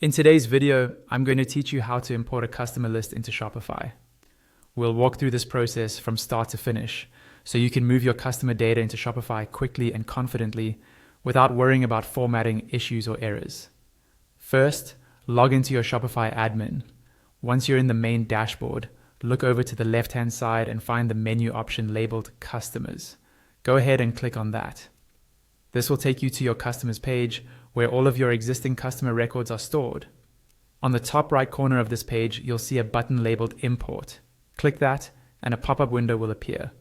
In today's video, I'm going to teach you how to import a customer list into Shopify. We'll walk through this process from start to finish, so you can move your customer data into Shopify quickly and confidently without worrying about formatting issues or errors. First, log into your Shopify admin. Once you're in the main dashboard, look over to the left-hand side and find the menu option labeled Customers. Go ahead and click on that. This will take you to your customers page where all of your existing customer records are stored. On the top right corner of this page, you'll see a button labeled Import. Click that and a pop-up window will appear.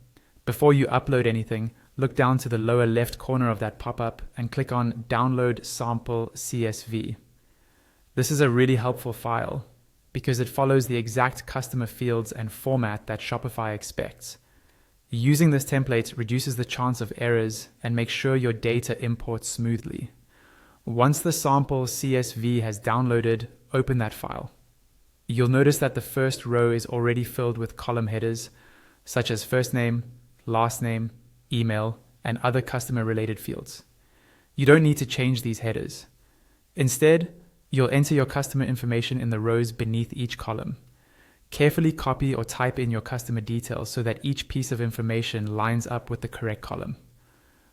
Before you upload anything, look down to the lower left corner of that pop-up and click on Download Sample CSV. This is a really helpful file because it follows the exact customer fields and format that Shopify expects. Using this template reduces the chance of errors and makes sure your data imports smoothly. Once the sample CSV has downloaded, open that file. You'll notice that the first row is already filled with column headers, such as first name, last name, email, and other customer-related fields. You don't need to change these headers. Instead, you'll enter your customer information in the rows beneath each column. Carefully copy or type in your customer details so that each piece of information lines up with the correct column.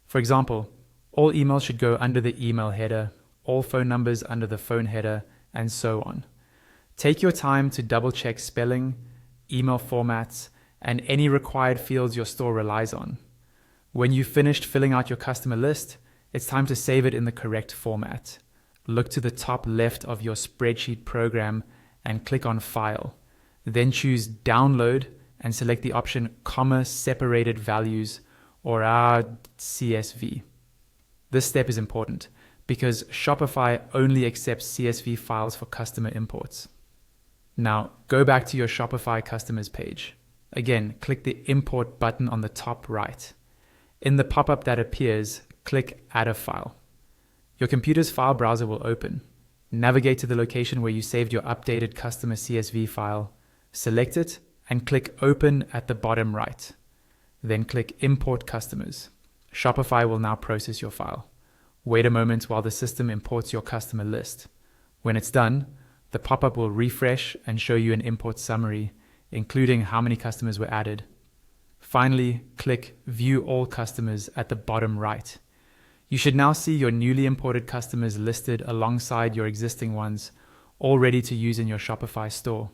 For example, all emails should go under the email header, all phone numbers under the phone header, and so on. Take your time to double-check spelling, email formats, and any required fields your store relies on. When you've finished filling out your customer list, it's time to save it in the correct format. Look to the top left of your spreadsheet program and click on File. Then choose Download and select the option Comma Separated Values or CSV. This step is important because Shopify only accepts CSV files for customer imports. Now, go back to your Shopify customers page. Again, click the Import button on the top right. In the pop-up that appears, click Add a File. Your computer's file browser will open. Navigate to the location where you saved your updated customer CSV file, select it, and click Open at the bottom right. Then click Import Customers. Shopify will now process your file. Wait a moment while the system imports your customer list. When it's done, the pop-up will refresh and show you an import summary, including how many customers were added. Finally, click View All Customers at the bottom right. You should now see your newly imported customers listed alongside your existing ones, all ready to use in your Shopify store.